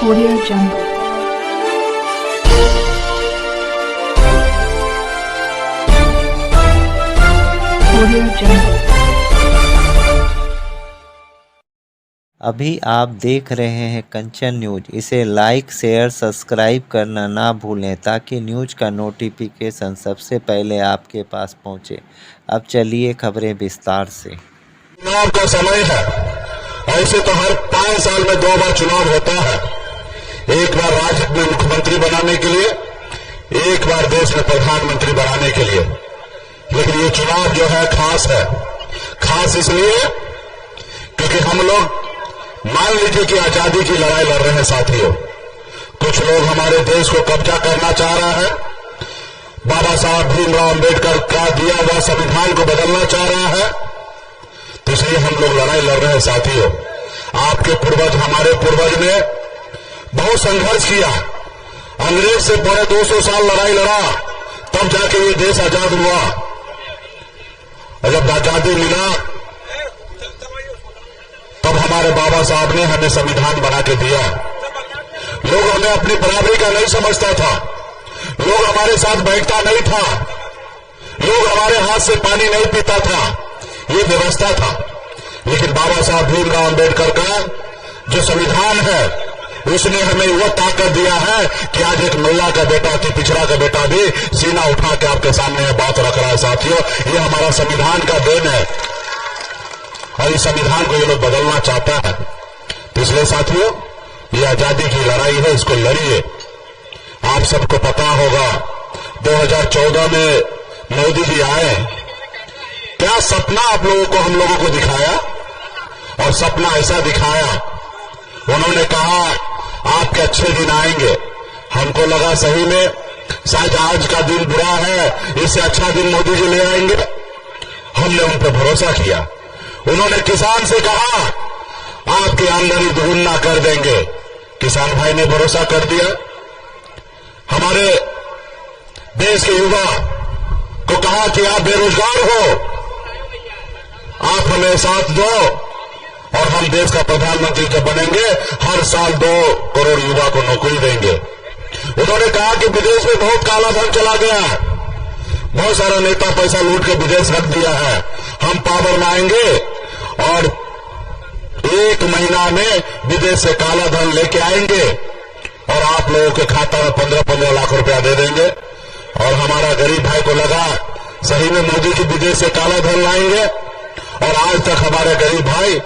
Audio Jungle. Audio Jungle. अभी आप देख रहे हैं कंचन न्यूज। इसे लाइक शेयर सब्सक्राइब करना ना भूलें ताकि न्यूज का नोटिफिकेशन सबसे पहले आपके पास पहुंचे। अब चलिए खबरें विस्तार से। चुनाव का समय है। ऐसे तो हर 5 साल में 2 बार चुनाव होता है। एक बार राज्य में मुख्यमंत्री बनाने के लिए, एक बार देश में प्रधानमंत्री बनाने के लिए। लेकिन ये चुनाव जो है खास है। खास इसलिए क्योंकि हम लोग मान लीजिए कि आजादी की लड़ाई लड़ रहे हैं साथियों। कुछ लोग हमारे देश को कब्जा करना चाह रहा है। बाबा साहब भीमराव अंबेडकर का दिया हुआ संविधान को बदलना चाह रहा है। तो इसलिए हम लोग लड़ाई लड़ रहे हैं साथियों। आपके पूर्वज, हमारे पूर्वज ने बहुत संघर्ष किया। अंग्रेज से पूरे 200 साल लड़ाई लड़ा, तब जाके ये देश आजाद हुआ। और जब आजादी मिला तब हमारे बाबा साहब ने हमें संविधान बना के दिया। लोग हमें अपनी बराबरी का नहीं समझता था। लोग हमारे साथ बैठता नहीं था। लोग हमारे हाथ से पानी नहीं पीता था। ये व्यवस्था था। लेकिन बाबा साहब भीमराव अंबेडकर का जो संविधान है उसने हमें वो ताकत दिया है कि आज एक महिला का बेटा, अति पिछड़ा का बेटा भी सीना उठा के आपके सामने बात रख रहा है साथियों। ये हमारा संविधान का देन है और इस संविधान को ये लोग बदलना चाहता है। तो इसलिए साथियों, ये आजादी की लड़ाई है, इसको लड़िए। आप सबको पता होगा 2014 में मोदी जी आए, क्या सपना आप लोगों को, हम लोगों को दिखाया। और सपना ऐसा दिखाया, उन्होंने कहा आपके अच्छे दिन आएंगे। हमको लगा सही में शायद आज का दिन बुरा है, इससे अच्छा दिन मोदी जी ले आएंगे। हमने उन पर भरोसा किया। उन्होंने किसान से कहा आपकी आमदनी दुगुना कर देंगे। किसान भाई ने भरोसा कर दिया। हमारे देश के युवा को कहा कि आप बेरोजगार हो, आप हमें साथ दो और हम देश का प्रधानमंत्री जब बनेंगे हर साल 2 करोड़ युवा को नौकरी देंगे। उन्होंने कहा कि विदेश में बहुत काला धन चला गया है, बहुत सारा नेता पैसा लूट के विदेश रख दिया है। हम पावर में आएंगे और 1 महीना में विदेश से काला धन लेके आएंगे और आप लोगों के खाता में 15-15 लाख रुपया दे देंगे। और हमारा गरीब भाई को लगा सही में मोदी जी विदेश से काला धन लाएंगे। और आज तक हमारे गरीब भाई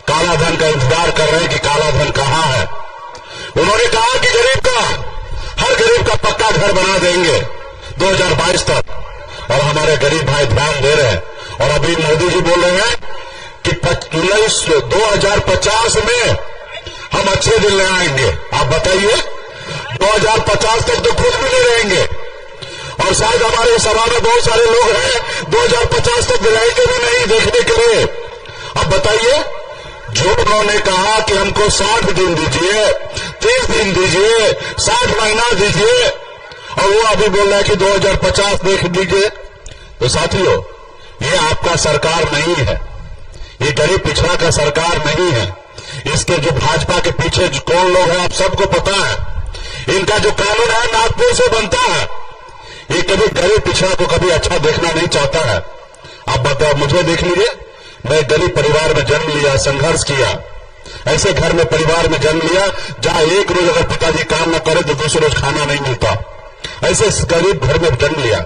काला धन का इंतजार कर रहे हैं कि काला धन कहां है। उन्होंने कहा कि हर गरीब का पक्का घर बना देंगे 2022 तक। और हमारे गरीब भाई ध्यान दे रहे हैं। और अभी मोदी जी बोल रहे हैं कि 2050 में हम अच्छे दिन ले आएंगे। आप बताइए, 2050 तक तो खुद भी नहीं रहेंगे। और शायद हमारे सभा में बहुत सारे लोग हैं 2050 तक रहेंगे भी नहीं देखने के लिए। अब बताइए, जो उन्होंने कहा कि हमको 60 दिन दीजिए, 30 दिन दीजिए, 60 महीना दीजिए, और वो अभी बोल रहा है कि 2050 देख लीजिए। तो साथियों, ये आपका सरकार नहीं है, ये गरीब पिछड़ा का सरकार नहीं है। इसके जो भाजपा के पीछे कौन लोग हैं आप सबको पता है। इनका जो कानून है नागपुर से बनता है। ये कभी गरीब पिछड़ा को कभी अच्छा देखना नहीं चाहता है। आप बताओ, मुझे देख लीजिए, मैं गरीब परिवार में जन्म लिया, संघर्ष किया। ऐसे घर में परिवार में जन्म लिया जहां एक रोज अगर पिताजी काम न करे तो दूसरे रोज खाना नहीं मिलता। ऐसे गरीब घर में जन्म लिया।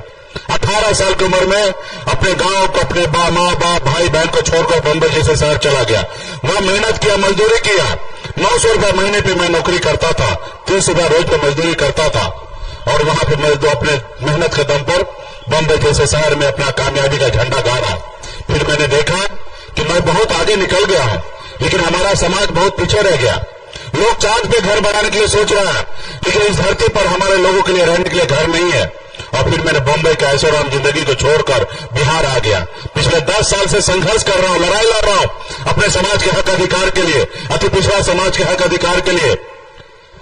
18 साल की उम्र में अपने गांव को, अपने माँ बाप भाई बहन को छोड़कर बम्बई जैसे शहर चला गया। वहां मेहनत किया, मजदूरी किया। 900 रुपया महीने पे मैं नौकरी करता था, 30 रुपया रोज पे मजदूरी करता था। और वहां पे मैं अपने मेहनत के दम पर बम्बई जैसे शहर में अपना कामयाबी का झंडा गाड़ा। फिर मैंने देखा कि मैं बहुत आगे निकल गया हूं, लेकिन हमारा समाज बहुत पीछे रह गया। लोग चांद पे घर बनाने के लिए सोच रहा है, लेकिन इस धरती पर हमारे लोगों के लिए रहने के लिए घर नहीं है। और फिर मैंने बम्बई के ऐशोआराम जिंदगी को छोड़कर बिहार आ गया। पिछले 10 साल से संघर्ष कर रहा हूं, लड़ाई लड़ रहा हूं अपने समाज के हक अधिकार के लिए, अति पिछड़ा समाज के हक अधिकार के लिए।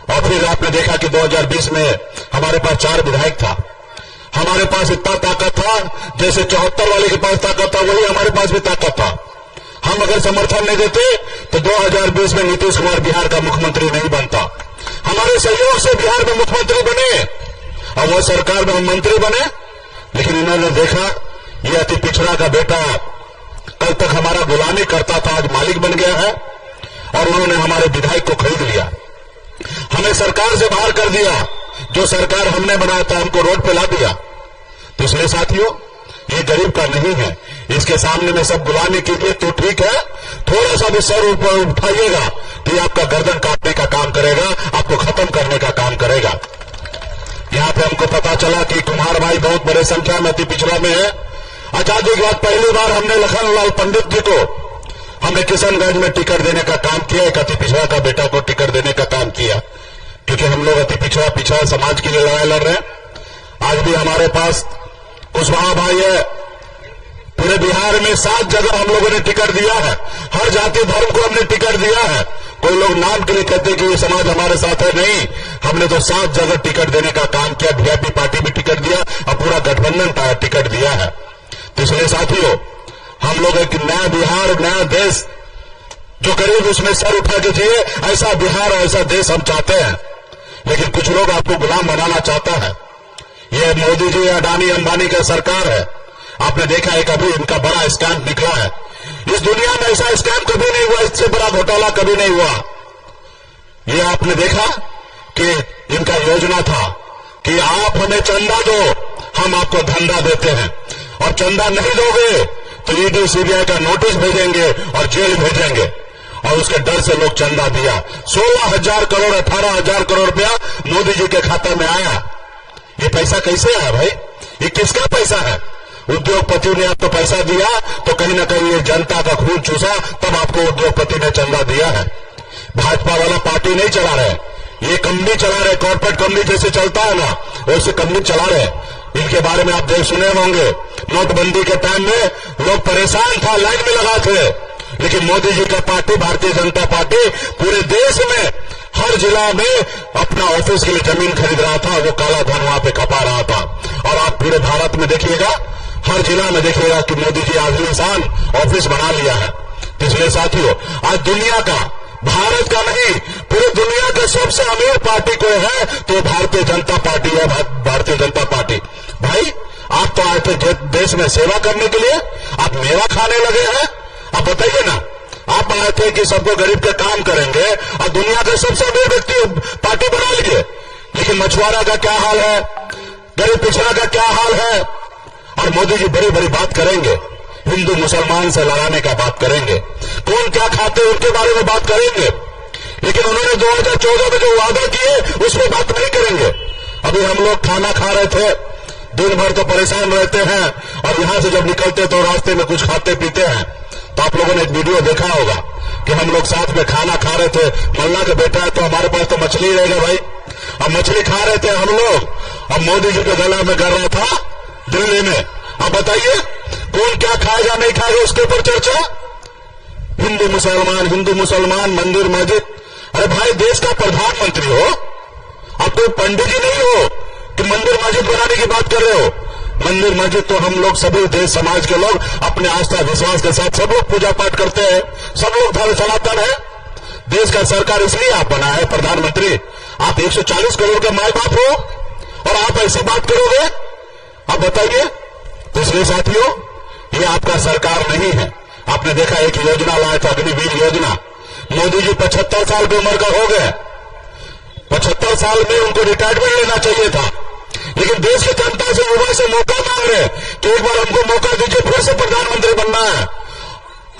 और फिर आपने देखा कि 2020 में हमारे पास 4 विधायक था। हमारे पास इतना ताकत था जैसे 74 वाले के पास ताकत था, वही हमारे पास भी ताकत था। हम अगर समर्थन नहीं देते तो 2020 में नीतीश कुमार बिहार का मुख्यमंत्री नहीं बनता। सहयोग से बिहार में मुख्यमंत्री बने और वो सरकार में हम मंत्री बने। लेकिन इन्होंने देखा ये अति पिछड़ा का बेटा कल तक हमारा गुलामी करता था, आज मालिक बन गया है और उन्होंने हमारे विधायक को खरीद लिया, हमें सरकार से बाहर कर दिया। जो सरकार हमने बनाया था हमको रोड पे ला दिया। तो इसलिए साथियों, ये गरीब का नहीं है, इसके सामने में सब गुलामी कीजिए तो ठीक है, थोड़ा सा भी सर ऊपर उठाइएगा तो ये आपका गर्दन काटने का काम करेगा, आपको खत्म करने का काम करेगा। यहाँ पे हमको पता चला कि कुम्हार भाई बहुत बड़े संख्या में अति पिछड़ा में है। आजादी के बाद पहली बार हमने लखनलाल पंडित जी को हमने किशनगंज में टिकट देने का काम किया, एक अति पिछड़ा का बेटा को टिकट देने का काम किया, क्योंकि हम लोग अति पिछड़ा समाज के लिए लड़ाई लड़ रहे हैं। आज भी हमारे पास कुशवाहा भाई है, पूरे बिहार में 7 जगह हम लोगों ने टिकट दिया है, हर जाति धर्म को हमने टिकट दिया है। कोई लोग नाम के लिए कहते कि ये समाज हमारे साथ है, नहीं, हमने तो 7 जगह टिकट देने का काम किया। वीआईपी पार्टी भी टिकट दिया और पूरा गठबंधन का टिकट दिया है। तो इसलिए साथियों, हम लोग एक नया बिहार, नया देश जो गरीब उसमें सर उठा के जिए, ऐसा बिहार और ऐसा देश हम चाहते हैं। लेकिन कुछ लोग आपको गुलाम बनाना चाहता है। ये मोदी जी, अडानी, अंबानी का सरकार है। आपने देखा है कभी इनका बड़ा स्कैम निकला है, इस दुनिया में ऐसा स्कैम कभी नहीं हुआ, इससे बड़ा घोटाला कभी नहीं हुआ। ये आपने देखा कि इनका योजना था कि आप हमें चंदा दो, हम आपको धंधा देते हैं, और चंदा नहीं दोगे तो ईडी सीबीआई का नोटिस भेजेंगे और जेल भेजेंगे। और उसके डर से लोग चंदा दिया। 16,000 करोड़ 18,000 करोड़ रुपया मोदी जी के खाता में आया। ये पैसा कैसे आया भाई? ये किसका पैसा है? उद्योगपति ने आपको पैसा दिया तो कहीं ना कहीं ये जनता का खून चूसा, तब आपको उद्योगपति ने चंदा दिया है। भाजपा वाला पार्टी नहीं चला रहे, ये कंपनी चला रहे, कॉर्पोरेट कंपनी जैसे चलता है ना वैसे कंपनी चला रहे। इनके बारे में आप देख सुने होंगे, नोटबंदी के टाइम में लोग परेशान था, लाइन में लगा थे, लेकिन मोदी जी का पार्टी, भारतीय जनता पार्टी, पूरे देश में हर जिला में अपना ऑफिस के लिए जमीन खरीद रहा था, वो काला धन वहां पे खपा रहा था। और आप पूरे भारत में देखिएगा, हर जिला में देखिएगा कि मोदी जी आलिशान ऑफिस बना लिया है। इसलिए साथियों, आज दुनिया का, भारत का नहीं, पूरी दुनिया का सबसे अमीर पार्टी कोई है तो भारतीय जनता पार्टी है। भारतीय जनता पार्टी। भाई, आप तो आए थे देश में सेवा करने के लिए, आप मेवा खाने लगे हैं? आप बताइए ना, आप आए थे कि सबको गरीब के काम करेंगे और दुनिया का सबसे अमीर व्यक्ति पार्टी बना लीजिए। लेकिन मछुआरा का क्या हाल है, गरीब पिछड़ा का क्या हाल है? और मोदी जी बड़ी बड़ी बात करेंगे, हिंदू मुसलमान से लड़ाने का बात करेंगे, कौन क्या खाते उनके बारे में बात करेंगे। लेकिन उन्होंने 2014 में जो वादा किए उसमें बात नहीं करेंगे। अभी हम लोग खाना खा रहे थे, दिन भर तो परेशान रहते हैं और यहां से जब निकलते तो रास्ते में कुछ खाते पीते हैं। तो आप लोगों ने एक वीडियो देखा होगा कि हम लोग साथ में खाना खा रहे थे, मल्ला का बेटा है तो हमारे पास तो मछली रहेगा भाई। अब मछली खा रहे थे हम लोग, अब मोदी जी के गला में गर रहा था दिल्ली में। अब बताइए कौन क्या खाएगा नहीं खाएगा, उसके ऊपर चर्चा। हिंदू मुसलमान, मंदिर मस्जिद। अरे भाई, देश का प्रधानमंत्री हो, आप कोई पंडित जी नहीं हो कि मंदिर मस्जिद बनाने की बात कर रहे हो। मंदिर मस्जिद तो हम लोग सभी देश समाज के लोग अपने आस्था विश्वास के साथ सब लोग पूजा पाठ करते हैं, सब लोग धर्म सनातन है। देश का सरकार इसलिए आप बना है प्रधानमंत्री। आप 140 करोड़ के माए बाप हो और आप ऐसी बात करोगे? आप बताइए। तो इसलिए साथियों, ये आपका सरकार नहीं है। आपने देखा एक योजना लाया था, अग्निवीर योजना। मोदी जी 75 साल की उम्र का हो गए, 75 साल में उनको रिटायरमेंट लेना चाहिए था। लेकिन देश की जनता से, युवा से मौका मांग रहे कि एक बार हमको मौका दीजिए, फिर से प्रधानमंत्री बनना है।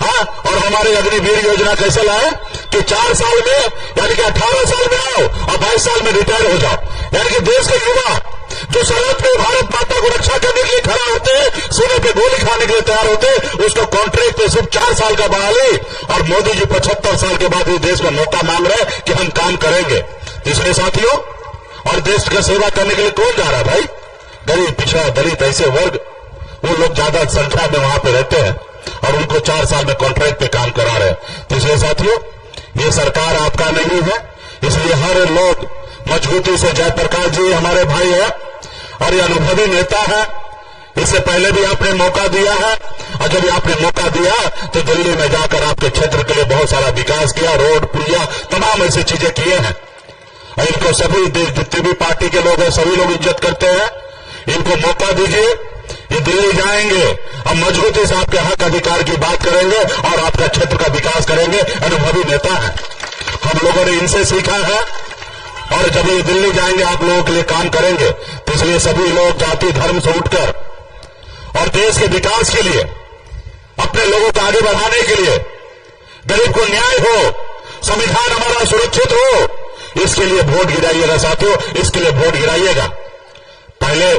हाँ, और हमारे अग्निवीर योजना कैसे लाए कि 4 साल में, यानी कि 18 साल में आओ और 22 साल में रिटायर हो जाओ। यानी कि देश के युवा जो सरहद पे भारत माता को रक्षा करने के लिए खड़ा होते हैं, सीने पे गोली खाने के लिए तैयार होते हैं, उसको कॉन्ट्रैक्ट पे सिर्फ 4 साल का बहाली। और मोदी जी 75 साल के बाद इस देश में मौका मांग रहे हैं कि हम काम करेंगे। इसलिए साथियों, और देश की सेवा करने के लिए कौन जा रहा है भाई? गरीब, पिछड़ा, दलित, ऐसे वर्ग, वो लोग ज्यादा संख्या में वहां पे रहते हैं और उनको 4 साल में कॉन्ट्रैक्ट पे काम करा रहे हैं। तो इसलिए साथियों, ये सरकार आपका नहीं है। इसलिए हर लोग मजबूती से, जयप्रकाश जी हमारे भाई है और ये अनुभवी नेता है, इससे पहले भी आपने मौका दिया है और जब आपने मौका दिया तो दिल्ली में जाकर आपके क्षेत्र के लिए बहुत सारा विकास किया, रोड, पुलिया, तमाम ऐसी चीजें किए हैं। और इनको सभी जितने भी पार्टी के लोग हैं सभी लोग इज्जत करते हैं, इनको मौका दीजिए। ये दिल्ली जाएंगे, हम मजबूती से आपके हक अधिकार की बात करेंगे और आपका क्षेत्र का विकास करेंगे। अनुभवी नेता है, हम लोगों ने इनसे सीखा है और जब ये दिल्ली जाएंगे आप लोगों के लिए काम करेंगे। तो इसलिए सभी लोग जाति धर्म से उठकर और देश के विकास के लिए, अपने लोगों को आगे बढ़ाने के लिए, गरीब को न्याय हो, संविधान हमारा सुरक्षित हो, इसके लिए वोट गिराइएगा साथियों, इसके लिए वोट गिराइएगा। पहले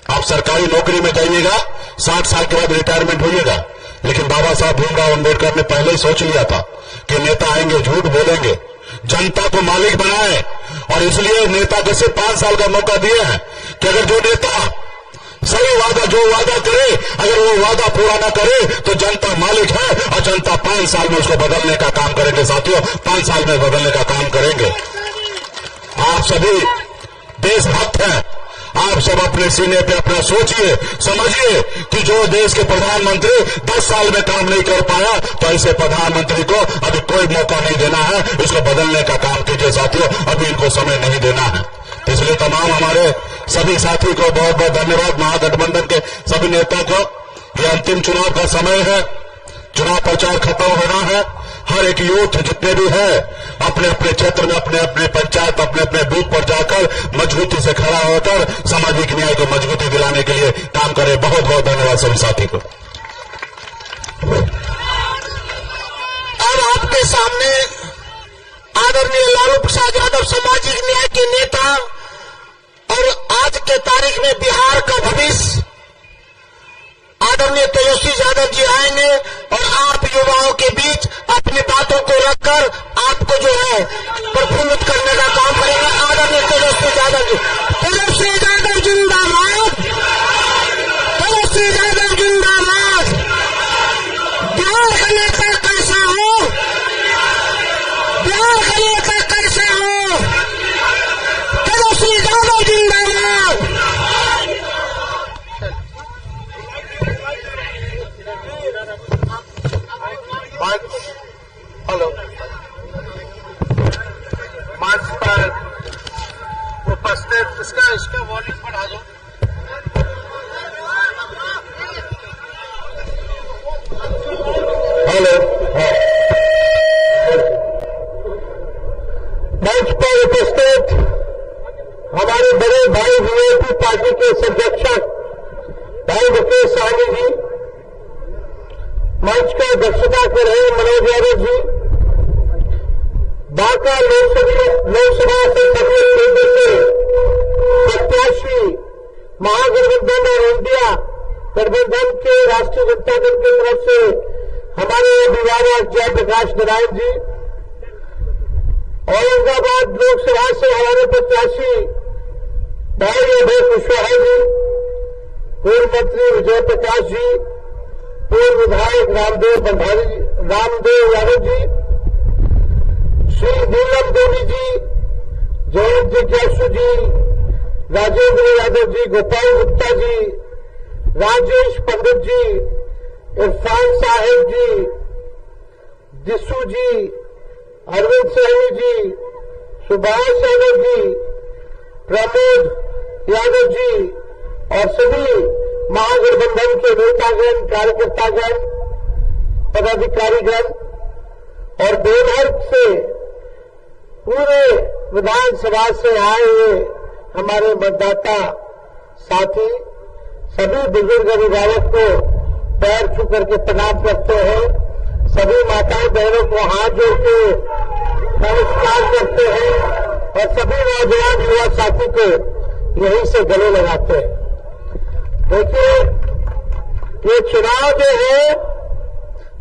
आप सरकारी नौकरी में जाइएगा, 60 साल के बाद रिटायरमेंट होइएगा, लेकिन बाबा साहब भीमराव अम्बेडकर ने पहले ही सोच लिया था कि नेता आएंगे झूठ बोलेंगे, जनता को मालिक बनाए, और इसलिए नेता को सिर्फ 5 साल का मौका दिए हैं कि अगर जो नेता सही वादा जो वादा करे, अगर वो वादा पूरा ना करे तो जनता मालिक है और जनता 5 साल में उसको बदलने का काम करेंगे साथियों, 5 साल में बदलने का काम करेंगे। आप सभी देशभक्त हैं, आप सब अपने सीने पे अपना सोचिए, समझिए कि जो देश के प्रधानमंत्री 10 साल में काम नहीं कर पाया, तो ऐसे प्रधानमंत्री को अभी कोई मौका नहीं देना है, इसको बदलने का काम कीजिए साथियों, अभी इनको समय नहीं देना है। इसलिए तमाम हमारे सभी साथी को बहुत बहुत धन्यवाद, महागठबंधन के सभी नेताओं को। ये अंतिम चुनाव का समय है, चुनाव प्रचार खत्म होना है। हर एक यूथ जितने भी है अपने अपने क्षेत्र में, अपने अपने पंचायत, अपने अपने बूथ पर जाकर मजबूती से खड़ा होकर सामाजिक न्याय को मजबूती दिलाने के लिए काम करें। बहुत बहुत धन्यवाद सभी साथी को। अब आपके सामने आदरणीय लालू प्रसाद यादव सामाजिक न्याय के नेता और आज के तारीख में बिहार का भविष्य आदरणीय तेजस्वी यादव जी आएंगे और आप युवाओं के बीच अपनी बातों को रखकर आपको जो है प्रफुल्लित करने का काम करेंगे। आदरणीय तेजस्वी यादव जी, तेजस्वी यादव जिंदाबाद, तेजस्वी यादव जिंदाबाद। बिहार का नेता कैसा हो, बिहार का नेता कैसा हो, तेजस्वी यादव जिंदाबाद। हेलो, मंच पर उपस्थित इसका वॉल्यूम बढ़ा दो। हेलो, मंच पर उपस्थित हमारे बड़े भाई वीआईपी पार्टी के संरक्षक भाई मुकेश सहनी जी, मंच की अध्यक्षता कर रहे मनोज यादव जी, बांका लोकसभा संसदीय केंद्र से प्रत्याशी महागठबंधन और इंडिया गठबंधन के राष्ट्रीय जनता दल की तरफ से हमारे अभिभावक जयप्रकाश नारायण जी, औरंगाबाद लोकसभा से हमारे प्रत्याशी भाई अभय कुशवाहा जी, पूर्व मंत्री विजय प्रकाश जी, पूर्व विधायक रामदेव यादव जी, श्री नीलम देवी जी, जयंत जिज्ञासु जी, राजेंद्र यादव जी, गोपाल गुप्ता जी, राजेश पंडित जी, इरफान साहिब जी, दिशु जी, अरविंद सहनी जी, सुभाष यादव जी, प्रमोद यादव जी और सभी महागठबंधन के नेतागण, कार्यकर्तागण, पदाधिकारीगण और देवघर से पूरे विधानसभा से आए हुए हमारे मतदाता साथी, सभी बुजुर्ग अभिभावक को पैर छू करके प्रणाम करते हैं, सभी माताओं बहनों को हाथ जोड़ के नमस्कार करते हैं और सभी नौजवान युवा साथी को यहीं से गले लगाते हैं। देखिए, ये चुनाव जो है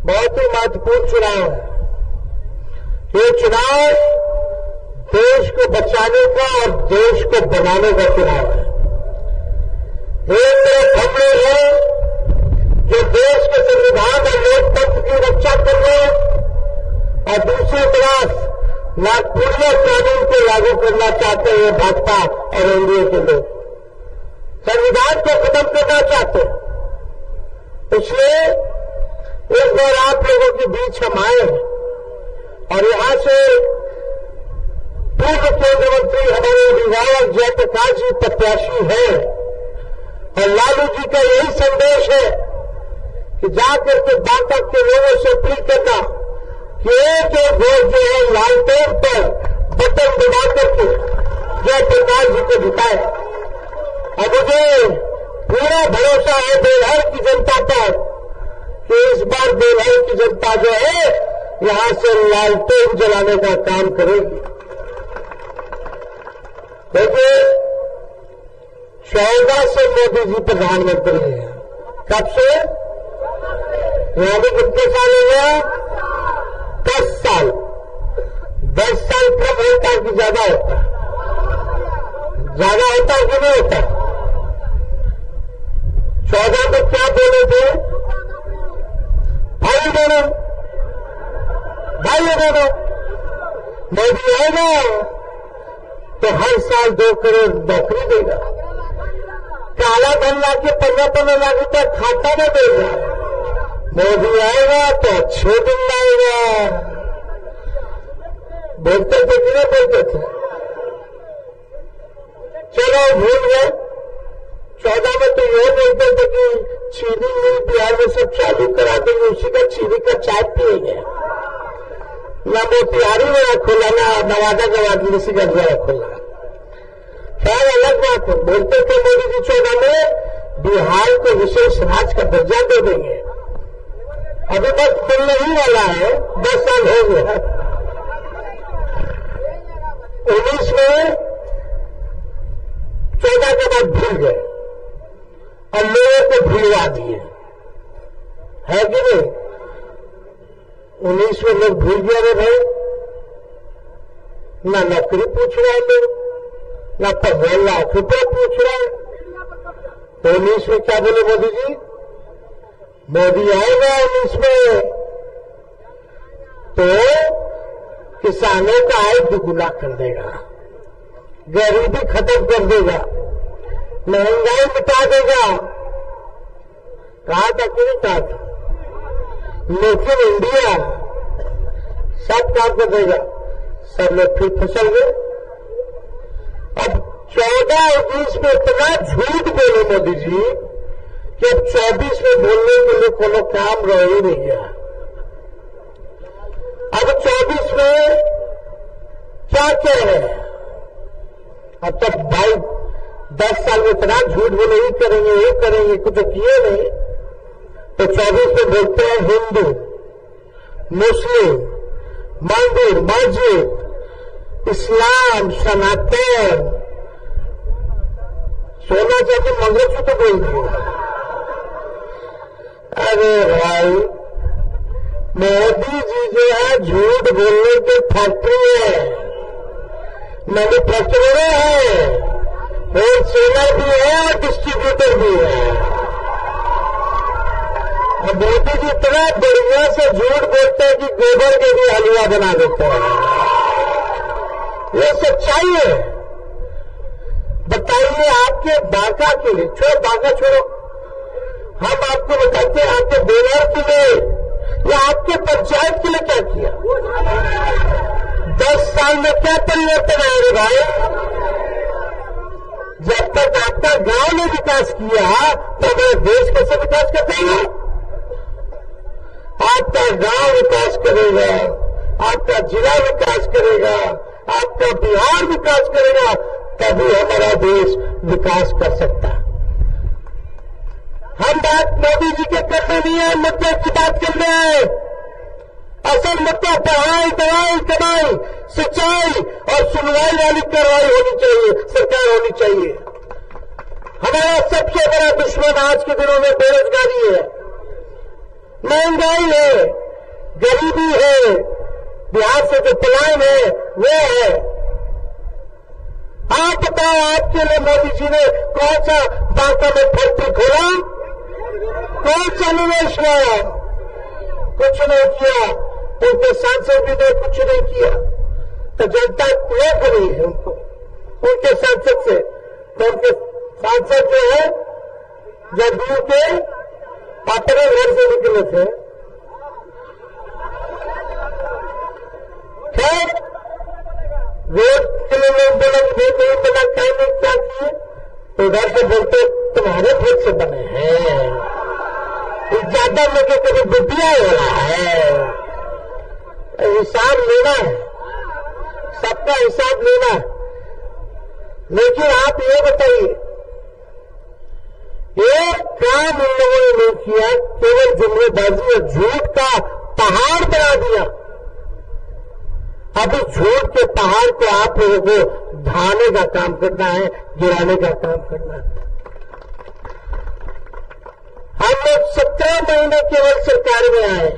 बहुत ही महत्वपूर्ण चुनाव है। ये चुनाव देश को बचाने का और देश को बनाने का चुनाव है। एक तरफ हम लोग हैं जो देश के संविधान और लोकतंत्र की रक्षा कर रहे हैं और दूसरी तरफ नागपुरिया कानून को लागू करना चाहते हैं भाजपा और एनडीए के लोग, संविधान को खत्म करना चाहते हैं। इसलिए एक बार आप लोगों के बीच हम आए और यहां से के केंद्र मंत्री हमारे विधायक जयप्रकाश जी प्रत्याशी है और लालू जी का यही संदेश है कि जाकर के बांका के लोगों से अपील करना कि एक वोट जो है लालटेन पर बटन दबा करके जयप्रकाश जी को जिताए। और मुझे पूरा भरोसा है देवघर की जनता पर कि इस बार देवघर की जनता जो है यहां से लालटेन जलाने का काम करेगी। देखिए 14 से मोदी जी प्रधानमंत्री हैं। कब से? यानी कितने साल हो गया? 10 साल। 10 साल कम होता है कि ज्यादा होता है? ज्यादा होता है कि नहीं होता? 14 में क्या बोले थे भाई दोनों मोदी आएगा तो हर साल 2 करोड़ नौकरी देगा, काला धन ला के 15-15 लाख रुपया खाता में देगा। मोदी आएगा तो अच्छे दिन लाएगा। बोलते थे कि नहीं बोलते थे? चलो भूल गए। 14 में तो ये बोलते थे कि चीनी मिल बिहार में सब चालू करा देंगे, उसी का चीनी का चाय पिएंगे। ना मोतिहारी में खोला ना नवादा गवादी उसी का द्वारा खोला। खैर अलग बात है। बोलते थे मोदी जी 14 में बिहार को विशेष राज्य का दर्जा दे देंगे। अभी तक खुलने ही वाला है, 10 साल हो गया। 19 में 14 के बाद भूल गए और लोगों को भूलवा दिए, है कि नहीं? 19 में लोग भूल गए रे भाई, ना नौकरी पूछ रहे हैं लोग, ना 15 लाख रुपया पूछ रहे हैं। तो 19 में क्या बोले मोदी जी? मोदी आएगा 19 में तो किसानों का आय दुगुना कर देगा, गरीबी खत्म कर देगा, महंगाई मिटा देगा। कहा था कि नहीं कहा था? मेक इन इंडिया सब काम कर देगा। सब लोग फिर फसल गए। अब 14 और 20 में इतना झूठ बोले मोदी जी कि अब 24 में बोलने के लिए कोनो काम रह ही नहीं गया। अब 24 में क्या कह रहे हैं? अब तक भाई 10 साल में इतना झूठ बोले, ही करेंगे ये करेंगे, कुछ तो किए नहीं। तो 24 में बोलते हैं हिंदू, मुस्लिम, मंदिर, मस्जिद, इस्लाम, सनातन, सोना चाहते मंगलसूत्र बोल दिए। अरे भाई मोदी जी जो है झूठ बोलने की फैक्ट्री है, मैन्युफैक्चरर है, होलसेलर भी है और डिस्ट्रीब्यूटर भी है। और मोदी जी इतना बढ़िया से झूठ बोलते हैं कि गोबर के भी हलवा बना देते हैं। ये सच्चाई है। बताइए आपके बांका के लिए, छोड़ो बांका छोड़ो, हम आपको बताते हैं आपके देवघर के लिए या आपके पंचायत के लिए क्या किया। 10 साल में क्या परिवर्तन आए रे भाई? जब तक आपका गांव ने विकास किया तो हमारे देश कैसे विकास कर पाएगा? आपका गांव विकास करेगा, आपका जिला विकास करेगा, आपका बिहार विकास करेगा, तभी हमारा देश विकास कर सकता है। हम बात मोदी जी के करने नहीं है, मुद्दे की बात कर रहे हैं। असल मुद्दा पढ़ाई, दवाई, कमाई, सिंचाई और सुनवाई वाली कार्रवाई होनी चाहिए, सरकार होनी चाहिए। हमारा सबसे बड़ा दुश्मन आज के दिनों में बेरोजगारी है, महंगाई है, गरीबी है, बिहार से जो पलायन है वो है। आप बताओ आपके लिए मोदी जी ने कौन सा बांका में फैक्ट्री खोला, कौन सा निवेश लाया? कुछ नहीं किया। उनके सांसद भी ने कुछ नहीं किया तो जनता रोक रही है उनको, उनके सांसद से। तो उनके सांसद जो है जदयू के अपने घर से निकले थे। खैर वोट लोग नहीं बना क्या किए, तो उधर से बोलते तुम्हारे फेट से बने हैं, ज्यादा में के कभी बुद्धिया वाला है। हिसाब लेना है, सबका हिसाब लेना है। लेकिन आप ये बताइए, एक काम उन लोगों ने नहीं किया, केवल जुमलेबाजी और झूठ का पहाड़ बना दिया। अब इस झूठ के पहाड़ को आप लोगों को ढाने का काम करना है, गिराने का काम करना है। हम लोग 17 महीने केवल सरकार में आए,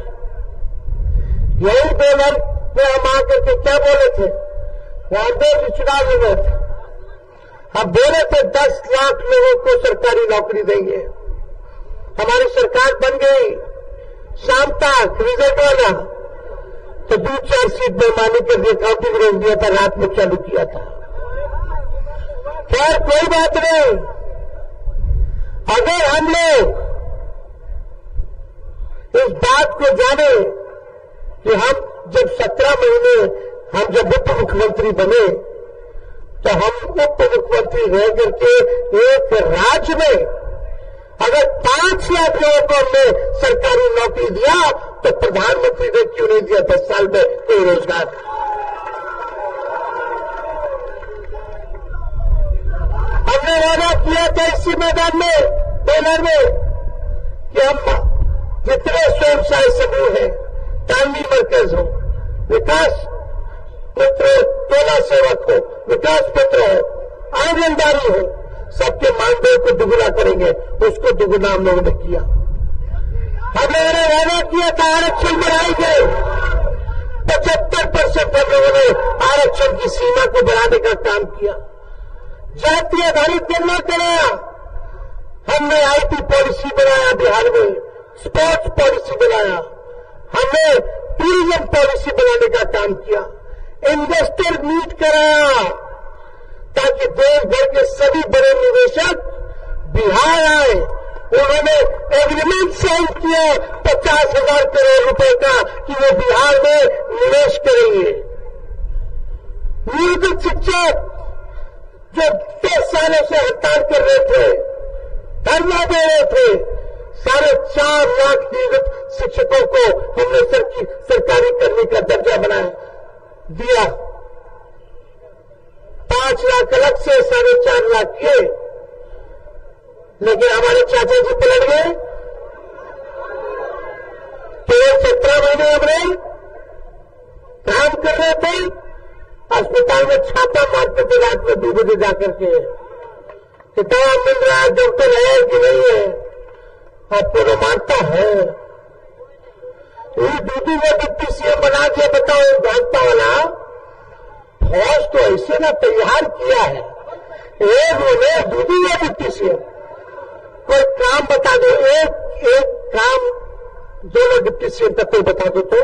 यही 2000 में हम आकर के क्या बोले थे, वहां 2 चुनाव हुए थे, हम बोले थे 10 लाख लोगों को सरकारी नौकरी देंगे। हमारी सरकार बन गई, शाम तक रिजल्ट आना तो 2-4 सीट बेईमानी कर दिया, काउंटिंग रोक दिया था, रात में चालू किया था। खैर कोई बात नहीं, अगर हम लोग इस बात को जाने कि हम जब 17 महीने हम जब उप मुख्यमंत्री बने तो हम उप मुख्यमंत्री रह करके एक राज्य में अगर 5 लाख लोगों को हमने सरकारी नौकरी दिया तो प्रधानमंत्री ने क्यों नहीं दिया 10 साल में कोई रोजगार। हमने वादा किया था इसी मैदान में बेलर में कि हम जितने स्वयं सहायता समूह है, तालमी मरकज हो, विकास मित्र, टोला सेवक हो, विकास मित्र हो, आंगनबाड़ी हो, सबके मानदेय को दुगुना करेंगे। उसको दुगुना हम लोगों ने किया। हम लोगों ने वादा किया था आरक्षण बढ़ाएंगे, 75% हम लोगों ने आरक्षण की सीमा को बढ़ाने का काम किया। जाति आधारित निर्णय कराया, हमने आईटी पॉलिसी बनाया बिहार में, स्पोर्ट्स पॉलिसी बनाया, हमने टूरिज्म पॉलिसी बनाने का काम किया, इन्वेस्टर मीट कराया ताकि देश भर के सभी बड़े निवेशक बिहार आए। उन्होंने एग्रीमेंट साइन किया 50,000 करोड़ रुपए का कि वो बिहार में निवेश करेंगे। नियोजित शिक्षक जो 10 सालों से हड़ताल कर रहे थे, धरना दे रहे थे, 4.5 लाख नियोजित शिक्षकों को हमने सरकारी करने का दर्जा बनाया दिया। 5 लाख अलग से 4.5 लाख किए, लेकिन हमारे चाचा जी पलट गए। केवल 17 महीने हमने काम कर रहे थे, अस्पताल में छापा मारते थे रात में 2 बजे जाकर के, कितना मिल रहा है, डॉक्टर है कि नहीं है, आपको तो मानता है। दूधी में डिप्टी सीएम बना के बताओ, भाजपा वाला फौज तो ऐसे ना तैयार किया है, एक दूधी में डिप्टी सीएम कोई काम बता दो, एक काम दोनों डिप्टी सीएम तक कोई बता दो तो।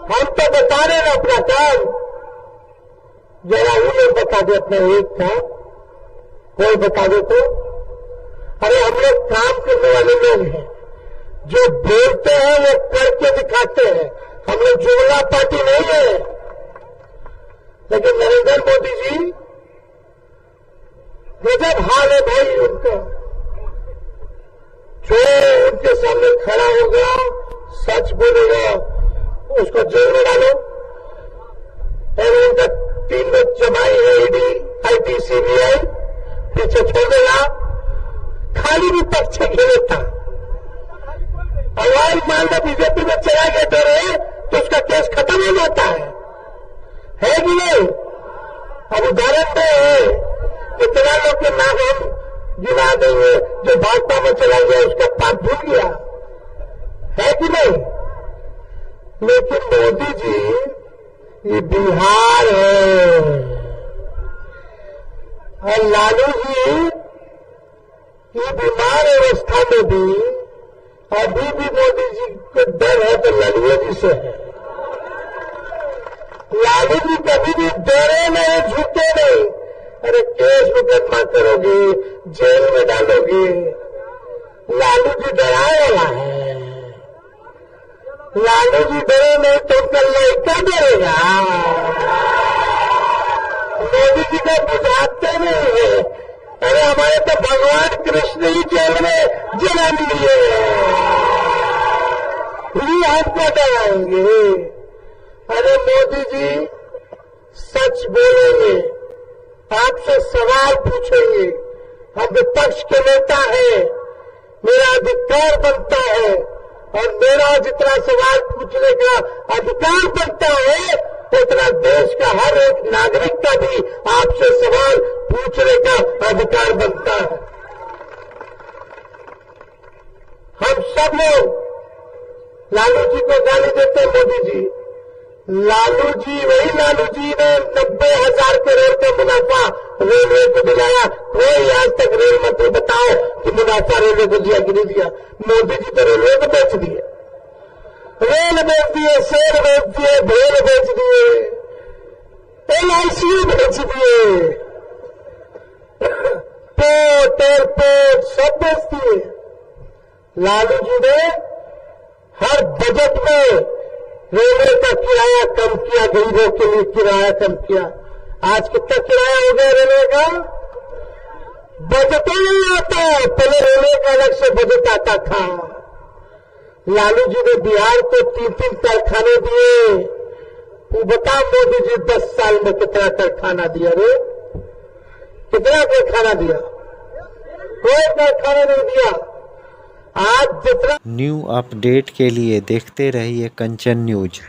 हम तो बता रहे ना अपना काम, जरा उन्हें बता दो अपना एक काम, कोई बता दो तो। अरे हम लोग काम करने वाले लोग हैं, जो बोलते हैं वो करके दिखाते हैं। हम लोग जुमला पार्टी नहीं है। लेकिन नरेंद्र मोदी जी, गजब हाल है भाई उनका, जो उनके सामने खड़ा होगा, सच बोलेगा, उसको जेल में डालो। और उनका 3 में जमाई है ईडी, आईटी, सीबीआई, पीछे छोड़ देगा, खाली भी पक्ष घेरता। और मान लो बीजेपी में चला गया तो उसका केस खत्म हो जाता है कि नहीं? अब उदाहरण में इतना लोग के नाम हम गिना देंगे, जो भाजपा में चला गया उसका पाप भूल गया, है कि नहीं? लेकिन मोदी जी ये बिहार है, और लालू जी ये बीमार अवस्था में भी अभी भी मोदी जी को डर है तो लालू जी से है। लालू जी कभी भी डरे नहीं, झूठे नहीं। अरे केस मुकदमा करोगे, जेल में डालोगे, लालू जी डराए वाला है। लालू जी डरे नहीं तो उनका लड़का डरेगा। है तो भगवान कृष्ण ही जेल में जन्म लिए, ये हमको डराएंगे। अरे मोदी जी सच बोलेंगे, आपसे सवाल पूछेंगे, हम विपक्ष के नेता हैं, मेरा अधिकार बनता है और मेरा जितना सवाल पूछने का अधिकार बनता है उतना देश का हर एक नागरिक का भी आपसे सवाल पूछने का अधिकार बनता है। हम सब लोग लालू जी को गाली देते हैं, मोदी जी, लालू जी वही लालू जी ने 90,000 करोड़ का मुनाफा रेलवे को दिलाया। कोई आज तक रेल मंत्री बताओ कि मुनाफा रेलवे को दिया कि नहीं दिया? मोदी जी तो रेलवे को बेच दिए, रेल बेच दिए, शेर बेच दिए, भेड़ बेच दिए, LIC बेच दिए, पोर्ट एयरपोर्ट सब बेच दिए। लालू जी ने हर बजट में रेलवे का किराया कम किया, गरीबों के लिए किराया कम किया। आज कितना किराया हो गया रेलवे का? बजट नहीं आता, पहले रेलवे का अलग से बजट आता था। लालू जी ने बिहार को 3-3 कारखाने दिए। तू बता मोदी जी 10 साल में कितना कारखाना दिया रे? कितना कारखाना दिया? कोई कारखाना नहीं दिया। आज जितना न्यू अपडेट के लिए देखते रहिए कंचन न्यूज।